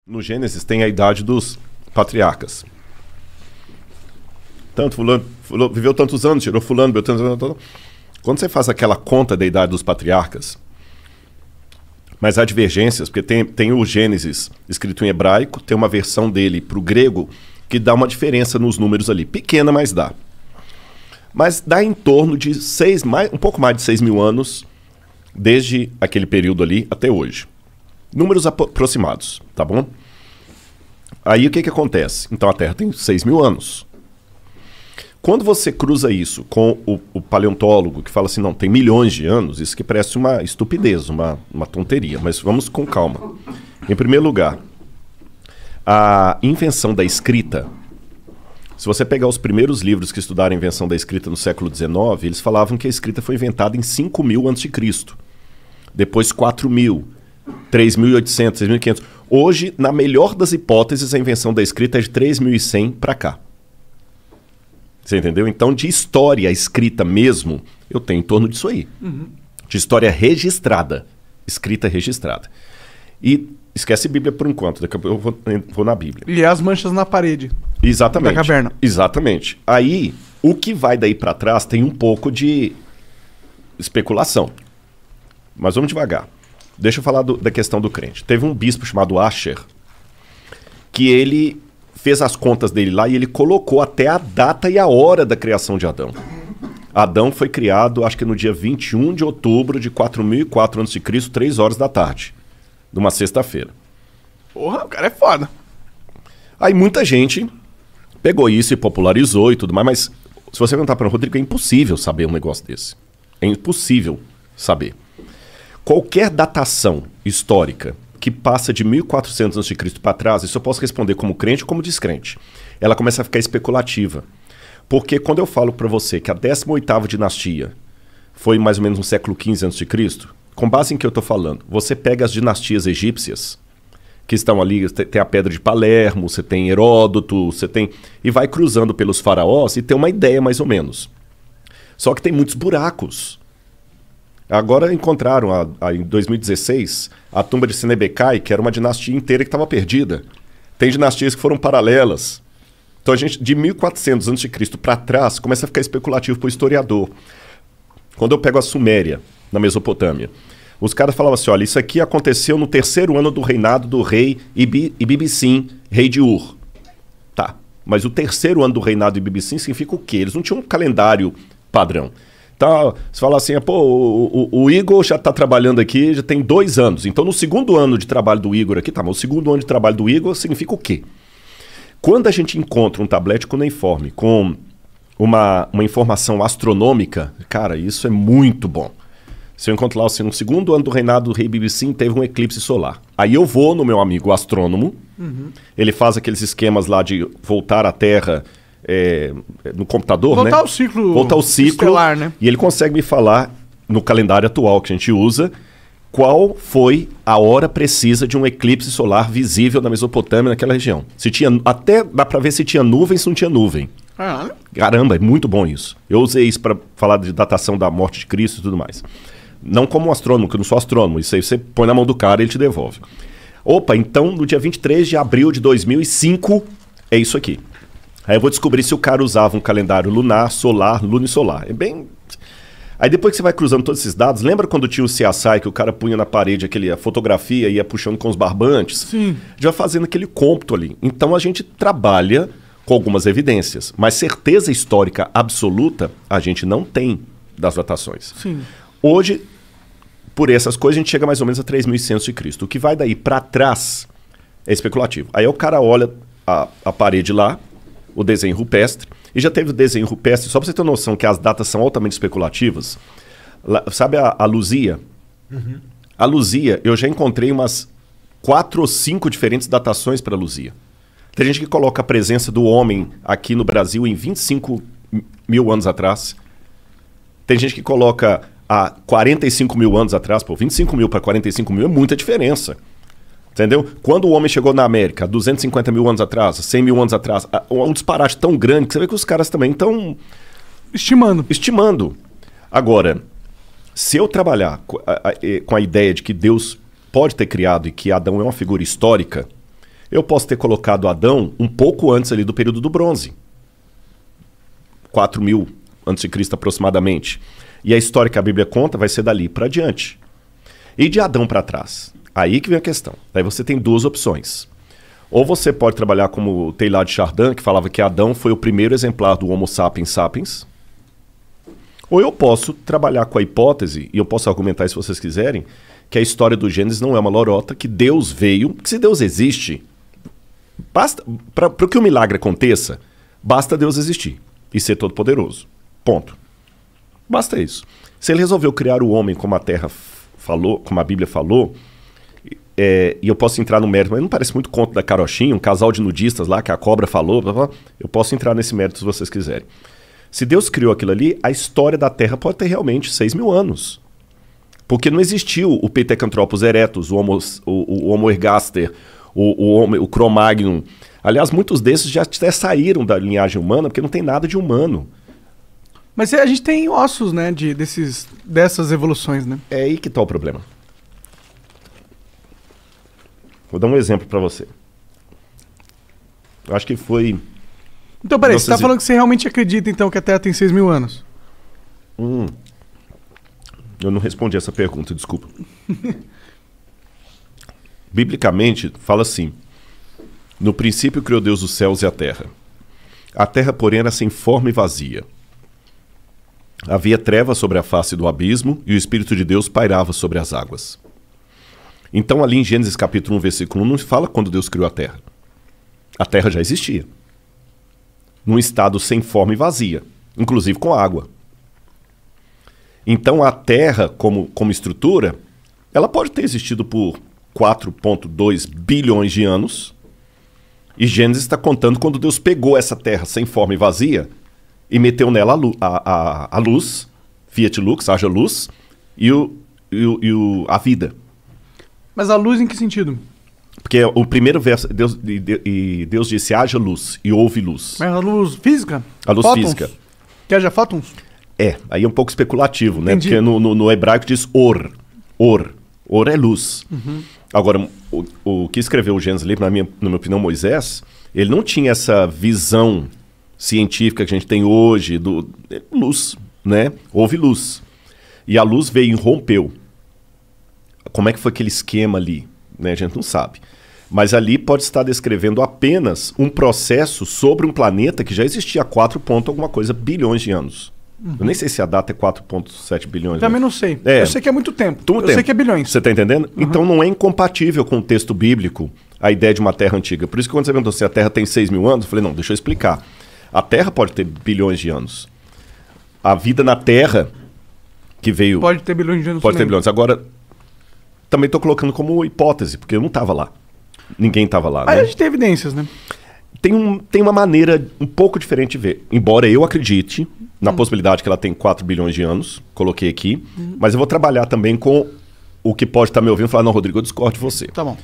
No Gênesis tem a idade dos patriarcas. Tanto fulano viveu tantos anos, tirou fulano, viveu tantos anos. Quando você faz aquela conta da idade dos patriarcas, mas há divergências, porque tem o Gênesis escrito em hebraico, tem uma versão dele para o grego que dá uma diferença nos números ali. Pequena, mas dá. Mas dá em torno de um pouco mais de 6 mil anos, desde aquele período ali até hoje. Números aproximados, tá bom? Aí o que acontece? Então a Terra tem 6 mil anos. Quando você cruza isso com o paleontólogo que fala assim, não, tem milhões de anos, isso que parece uma estupidez, uma tonteria, mas vamos com calma. Em primeiro lugar, a invenção da escrita, se você pegar os primeiros livros que estudaram a invenção da escrita no século XIX, eles falavam que a escrita foi inventada em 5.000 a.C., depois 4.000, 3.800, 6.500. Hoje, na melhor das hipóteses, a invenção da escrita é de 3.100 para cá. Você entendeu? Então, de história escrita mesmo, eu tenho em torno disso aí. Uhum. De história registrada. Escrita registrada. E esquece Bíblia por enquanto, daqui a pouco eu vou na Bíblia. E as manchas na parede. Exatamente. Da caverna. Exatamente. Aí, o que vai daí para trás tem um pouco de especulação. Mas vamos devagar. Deixa eu falar da questão do crente. Teve um bispo chamado Asher, que ele fez as contas dele lá e ele colocou até a data e a hora da criação de Adão. Adão foi criado, acho que no dia 21 de outubro de 4004 a.C., 3 horas da tarde, numa sexta-feira. Porra, o cara é foda. Aí muita gente pegou isso e popularizou e tudo mais, mas se você perguntar para o Rodrigo, é impossível saber um negócio desse. É impossível saber. Qualquer datação histórica que passa de 1400 a.C. para trás, isso eu posso responder como crente ou como descrente. Ela começa a ficar especulativa. Porque quando eu falo para você que a 18ª dinastia foi mais ou menos no século XV a.C., com base em que eu estou falando, você pega as dinastias egípcias, que estão ali, tem a Pedra de Palermo, você tem Heródoto, você tem... E vai cruzando pelos faraós e tem uma ideia mais ou menos. Só que tem muitos buracos. Agora encontraram, em 2016, a tumba de Senebekai, que era uma dinastia inteira que estava perdida. Tem dinastias que foram paralelas. Então a gente, de 1400 a.C. para trás, começa a ficar especulativo para o historiador. Quando eu pego a Suméria, na Mesopotâmia, os caras falavam assim, olha, isso aqui aconteceu no 3º ano do reinado do rei Ibibissim, rei de Ur. Tá, mas o 3º ano do reinado de Ibibissim significa o quê? Eles não tinham um calendário padrão. Então, você fala assim, pô, o Igor já está trabalhando aqui, já tem 2 anos. Então, no 2º ano de trabalho do Igor aqui, tá, mas o 2º ano de trabalho do Igor significa o quê? Quando a gente encontra um tablete cuneiforme com uma informação astronômica, cara, isso é muito bom. Se eu encontro lá, assim, no 2º ano do reinado do rei Ibibissim, teve um eclipse solar. Aí eu vou no meu amigo astrônomo, ele faz aqueles esquemas lá de voltar à Terra... no computador, voltar né? Voltar ao ciclo estelar, né? E ele consegue me falar, no calendário atual que a gente usa, qual foi a hora precisa de um eclipse solar visível na Mesopotâmia, naquela região. Se tinha, até dá pra ver se tinha nuvem, se não tinha nuvem. Caramba, é muito bom isso. Eu usei isso para falar de datação da morte de Cristo e tudo mais. Não como um astrônomo, que eu não sou astrônomo. Isso aí você põe na mão do cara e ele te devolve. Opa, então no dia 23 de abril de 2005, é isso aqui. Aí eu vou descobrir se o cara usava um calendário lunar, solar, lunisolar. É bem... Aí depois que você vai cruzando todos esses dados, lembra quando tinha o CSI que o cara punha na parede a fotografia e ia puxando com os barbantes? Sim. Já fazendo aquele cômputo ali. Então a gente trabalha com algumas evidências, mas certeza histórica absoluta a gente não tem das datações. Sim. Hoje, por essas coisas, a gente chega mais ou menos a 3.100 a.C. O que vai daí para trás é especulativo. Aí o cara olha a parede lá, o desenho rupestre, e já teve o desenho rupestre, só para você ter noção que as datas são altamente especulativas. Sabe a Luzia? Uhum. A Luzia, eu já encontrei umas 4 ou 5 diferentes datações para a Luzia. Tem gente que coloca a presença do homem aqui no Brasil em 25 mil anos atrás. Tem gente que coloca há 45 mil anos atrás. Pô, 25 mil para 45 mil é muita diferença. Entendeu? Quando o homem chegou na América, 250 mil anos atrás, 100 mil anos atrás, um disparate tão grande que você vê que os caras também estão... Estimando. Agora, se eu trabalhar com a ideia de que Deus pode ter criado e que Adão é uma figura histórica, Eu posso ter colocado Adão um pouco antes ali do período do bronze. 4.000 a.C. aproximadamente. E a história que a Bíblia conta vai ser dali para diante. E de Adão para trás? Aí que vem a questão. Aí você tem duas opções. Ou você pode trabalhar como o Teilhard de Chardin, que falava que Adão foi o primeiro exemplar do Homo sapiens sapiens. Ou eu posso trabalhar com a hipótese, e eu posso argumentar isso se vocês quiserem, que a história do Gênesis não é uma lorota, que Deus veio, que se Deus existe, basta para que o milagre aconteça, basta Deus existir e ser todo-poderoso. Ponto. Basta isso. Se ele resolveu criar o homem como a Terra falou, como a Bíblia falou, e eu posso entrar no mérito, mas não parece muito conto da carochinha, um casal de nudistas lá que a cobra falou, blá, blá, eu posso entrar nesse mérito se vocês quiserem. Se Deus criou aquilo ali, a história da Terra pode ter realmente 6.000 anos. Porque não existiu o Pithecanthropus erectus, o Homo ergaster, o Cro-Magnon. Aliás, muitos desses já até saíram da linhagem humana, porque não tem nada de humano. Mas a gente tem ossos, né, dessas evoluções, né? É aí que está o problema. Vou dar um exemplo para você. Eu acho que foi... Então, peraí, você está falando que você realmente acredita, então, que a Terra tem 6.000 anos? Eu não respondi essa pergunta, desculpa. Biblicamente, fala assim: no princípio criou Deus os céus e a terra. A terra, porém, era sem forma e vazia. Havia trevas sobre a face do abismo e o Espírito de Deus pairava sobre as águas. Então, ali em Gênesis capítulo 1, versículo 1, não fala quando Deus criou a terra. A terra já existia. Num estado sem forma e vazia, inclusive com água. Então, a terra, como estrutura, ela pode ter existido por 4,2 bilhões de anos. E Gênesis está contando quando Deus pegou essa terra sem forma e vazia e meteu nela a luz, Fiat Lux, haja luz, e a vida. Mas a luz em que sentido? Porque o primeiro verso, Deus disse, haja luz, e houve luz. Mas a luz física? A luz fótons? física. Que haja fótons? Aí é um pouco especulativo, né? Entendi. Porque no hebraico diz or. Or é luz. Uhum. Agora, o que escreveu o Gênesis ali, na minha opinião, Moisés, ele não tinha essa visão científica que a gente tem hoje, luz, né? Houve luz. E a luz veio e rompeu. Como é que foi aquele esquema ali? Né? A gente não sabe. Mas ali pode estar descrevendo apenas um processo sobre um planeta que já existia há 4 alguma coisa bilhões de anos. Uhum. Eu nem sei se a data é 4,7 bilhões. Também não sei. Eu sei que é muito tempo. Sei que é bilhões. Você está entendendo? Uhum. Então não é incompatível com o texto bíblico a ideia de uma Terra antiga. Por isso que quando você perguntou se a Terra tem 6.000 anos, eu falei, não, deixa eu explicar. A Terra pode ter bilhões de anos. A vida na Terra que veio... Pode ter bilhões de anos Pode também. ter bilhões. Agora, também estou colocando como hipótese, porque eu não estava lá. Ninguém estava lá. Aí né? a gente tem evidências, né? Tem uma maneira um pouco diferente de ver. Embora eu acredite na possibilidade que ela tem 4 bilhões de anos, coloquei aqui, mas eu vou trabalhar também com o que pode estar me ouvindo e falar, não, Rodrigo, eu discordo de você. Tá bom.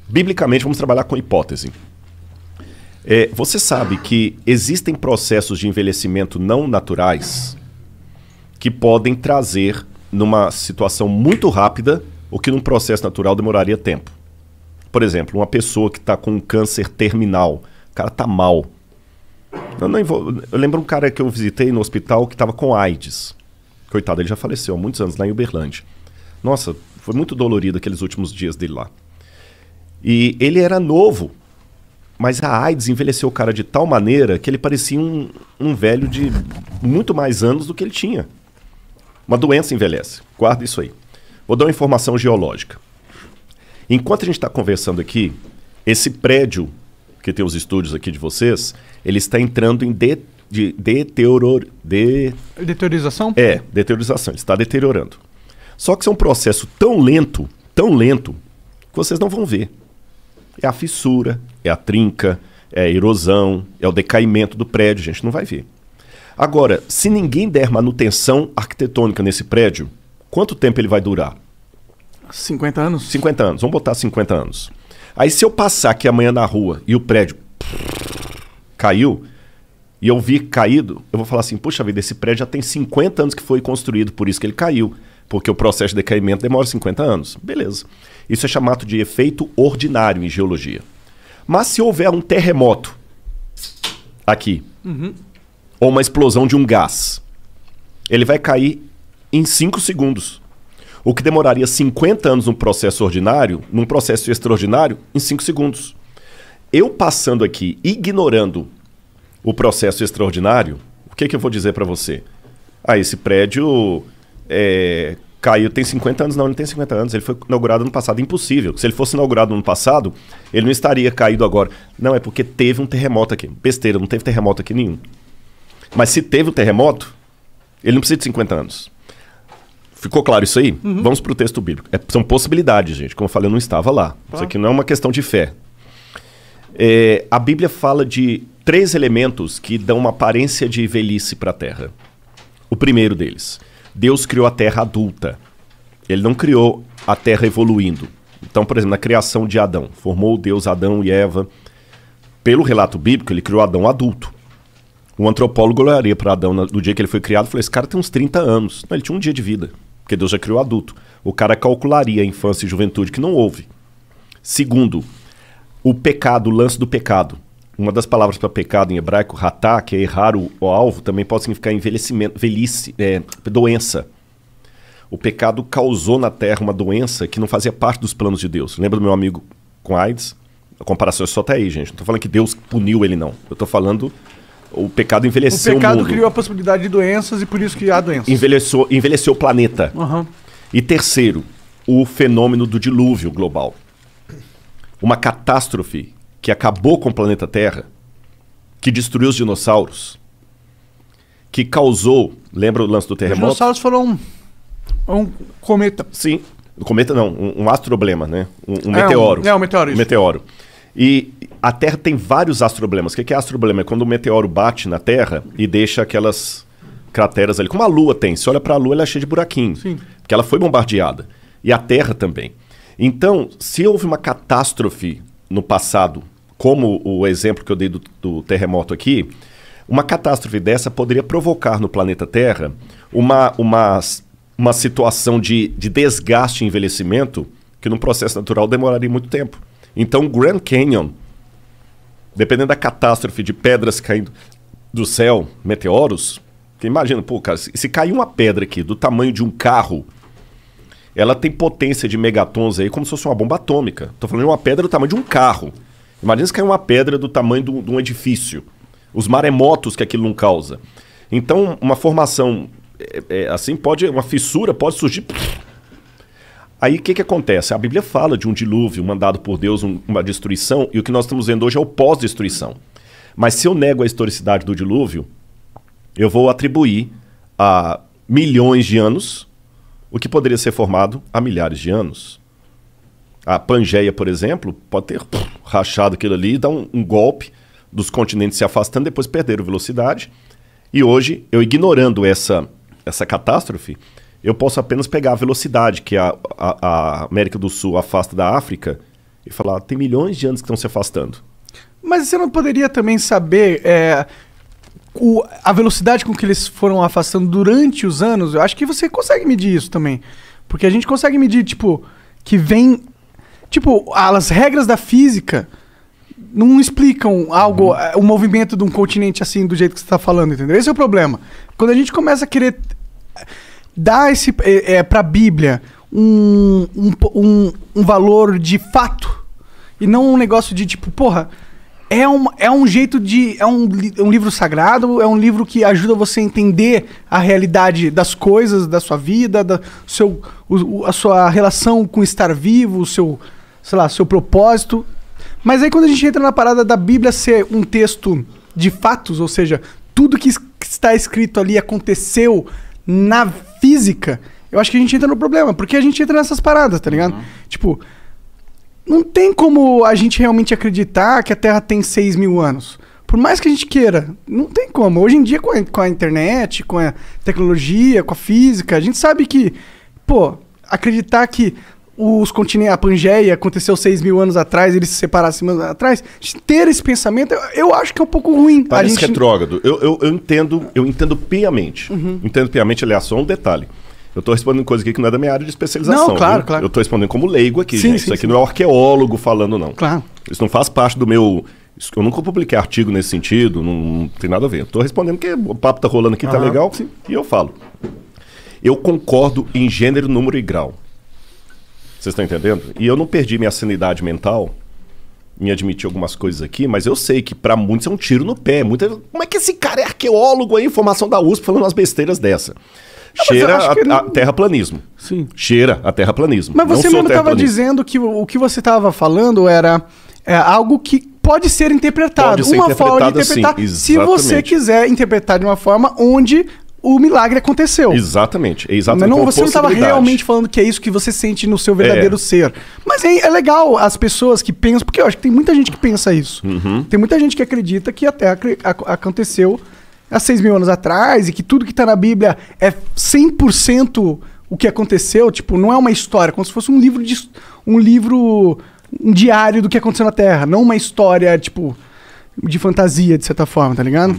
Biblicamente, vamos trabalhar com hipótese. Você sabe que existem processos de envelhecimento não naturais que podem trazer, numa situação muito rápida, o que num processo natural demoraria tempo. Por exemplo, uma pessoa que está com um câncer terminal, o cara está mal. Eu lembro um cara que eu visitei no hospital que estava com AIDS. Coitado, ele já faleceu há muitos anos lá em Uberlândia. Nossa, foi muito dolorido aqueles últimos dias dele lá. E ele era novo, mas a AIDS envelheceu o cara de tal maneira que ele parecia um velho de muito mais anos do que ele tinha. Uma doença envelhece. Guarda isso aí. Vou dar uma informação geológica. Enquanto a gente está conversando aqui, esse prédio, que tem os estúdios aqui de vocês, ele está entrando em Deteriorização? Deteriorização. Ele está deteriorando. Só que isso é um processo tão lento, que vocês não vão ver. É a fissura, é a trinca, é a erosão, é o decaimento do prédio, a gente não vai ver. Agora, se ninguém der manutenção arquitetônica nesse prédio, quanto tempo ele vai durar? 50 anos? 50 anos, vamos botar 50 anos. Aí se eu passar aqui amanhã na rua e o prédio caiu, e eu vi caído, eu vou falar assim, puxa vida, esse prédio já tem 50 anos que foi construído, por isso que ele caiu. Porque o processo de decaimento demora 50 anos. Beleza. Isso é chamado de efeito ordinário em geologia. Mas se houver um terremoto aqui, ou uma explosão de um gás, ele vai cair em 5 segundos. O que demoraria 50 anos num processo ordinário, num processo extraordinário, em 5 segundos. Eu passando aqui, ignorando o processo extraordinário, o que eu vou dizer para você? Esse prédio caiu, tem 50 anos. Não, ele não tem 50 anos, ele foi inaugurado no passado. Impossível. Se ele fosse inaugurado no ano passado, ele não estaria caído agora. Não, é porque teve um terremoto aqui. Besteira, não teve terremoto aqui nenhum. Mas se teve um terremoto, ele não precisa de 50 anos. Ficou claro isso aí? Vamos para o texto bíblico. São possibilidades, gente. Como eu falei, eu não estava lá. Isso aqui não é uma questão de fé. A Bíblia fala de 3 elementos que dão uma aparência de velhice para a Terra. O primeiro deles, Deus criou a Terra adulta. Ele não criou a Terra evoluindo. Então, por exemplo, na criação de Adão, formou Deus Adão e Eva. Pelo relato bíblico, ele criou Adão adulto. O antropólogo olharia para Adão no dia que ele foi criado e falou, esse cara tem uns 30 anos. Não, ele tinha um dia de vida, porque Deus já criou adulto. O cara calcularia a infância e juventude, que não houve. Segundo, o pecado, o lance do pecado. Uma das palavras para pecado em hebraico, ratá, que é errar o alvo, também pode significar envelhecimento, velhice, doença. O pecado causou na Terra uma doença que não fazia parte dos planos de Deus. Lembra do meu amigo com AIDS? A comparação é só até aí, gente. Não estou falando que Deus puniu ele, não. Eu estou falando... O pecado envelheceu o mundo. O pecado criou a possibilidade de doenças e por isso que há doenças. Envelheceu o planeta. E terceiro, o fenômeno do dilúvio global. Uma catástrofe que acabou com o planeta Terra, que destruiu os dinossauros, que causou... Lembra o lance do terremoto? Os dinossauros foram um cometa. Sim. Um cometa não, um astroblema, né? Um meteoro. Um meteoro, isso. Um meteoro. E a Terra tem vários astroblemas. O que é astroblema? É quando o meteoro bate na Terra e deixa aquelas crateras ali. Como a Lua tem. Se olha para a Lua, ela é cheia de buraquinho. Sim. Porque ela foi bombardeada. E a Terra também. Então, se houve uma catástrofe no passado, como o exemplo que eu dei do terremoto aqui, uma catástrofe dessa poderia provocar no planeta Terra uma situação de desgaste e envelhecimento que num processo natural demoraria muito tempo. Então, o Grand Canyon, dependendo da catástrofe de pedras caindo do céu, meteoros, que imagina, pô, cara, se cair uma pedra aqui do tamanho de um carro, ela tem potência de megatons aí como se fosse uma bomba atômica. Tô falando de uma pedra do tamanho de um carro. Imagina se cair uma pedra do tamanho de um edifício. Os maremotos que aquilo não causa. Então, uma formação assim uma fissura pode surgir... Aí o que acontece? A Bíblia fala de um dilúvio mandado por Deus, uma destruição, e o que nós estamos vendo hoje é o pós-destruição. Mas se eu nego a historicidade do dilúvio, eu vou atribuir a milhões de anos o que poderia ser formado há milhares de anos. A Pangeia, por exemplo, pode ter rachado aquilo ali, dar um golpe dos continentes se afastando, depois perderam velocidade. E hoje, eu ignorando essa catástrofe, eu posso apenas pegar a velocidade que a América do Sul afasta da África e falar, tem milhões de anos que estão se afastando. Mas você não poderia também saber a velocidade com que eles foram afastando durante os anos? Eu acho que você consegue medir isso também. Porque a gente consegue medir, tipo, que vem... Tipo, as regras da física não explicam algo, o movimento de um continente assim, do jeito que você está falando, entendeu? Esse é o problema. Quando a gente começa a querer... dá para a Bíblia um valor de fato e não um negócio de tipo, porra, é um jeito de... É um livro sagrado, é um livro que ajuda você a entender a realidade das coisas, da sua vida, a sua relação com estar vivo, o seu, sei lá, seu propósito. Mas aí quando a gente entra na parada da Bíblia ser um texto de fatos, ou seja, tudo que está escrito ali aconteceu na física, eu acho que a gente entra no problema, porque a gente entra nessas paradas, tá ligado? Tipo, não tem como a gente realmente acreditar que a Terra tem 6 mil anos. Por mais que a gente queira, não tem como. Hoje em dia, com a internet, com a tecnologia, com a física, a gente sabe que, pô, acreditar que os continentes, a Pangeia aconteceu 6 mil anos atrás, eles se separaram 6 mil anos atrás, ter esse pensamento, eu acho que é um pouco ruim. Parece retrógrado. Eu entendo piamente. Entendo piamente, aliás, só um detalhe. Eu tô respondendo coisa aqui que não é da minha área de especialização. Não, claro, viu? claro. Eu tô respondendo como leigo aqui, Sim, gente. sim, Isso aqui sim. não é arqueólogo falando, não. Claro. Isso não faz parte do meu... Eu nunca publiquei artigo nesse sentido, não tem nada a ver. Eu tô respondendo porque o papo tá rolando aqui, tá legal, sim. e eu falo. Eu concordo em gênero, número e grau. Vocês estão entendendo? E eu não perdi minha sanidade mental em admitir algumas coisas aqui, mas eu sei que pra muitos é um tiro no pé. Como é que esse cara é arqueólogo aí, formação da USP, falando umas besteiras dessa? Cheira a terraplanismo. Sim. Cheira a terraplanismo. Mas Não você sou mesmo estava terraplanista. dizendo que o que você estava falando era algo que pode ser interpretado. Pode ser uma forma de interpretado, sim, interpretar. Se você exatamente. quiser interpretar de uma forma onde o milagre aconteceu. Exatamente. É Mas exatamente não, uma você não estava possibilidade. realmente falando que é isso que você sente no seu verdadeiro ser. Mas é legal as pessoas que pensam, porque eu acho que tem muita gente que pensa isso. Tem muita gente que acredita que a Terra aconteceu há 6.000 anos atrás e que tudo que está na Bíblia é 100% o que aconteceu. Tipo, não é uma história, como se fosse um diário do que aconteceu na Terra, não uma história, tipo, de fantasia, de certa forma, tá ligado?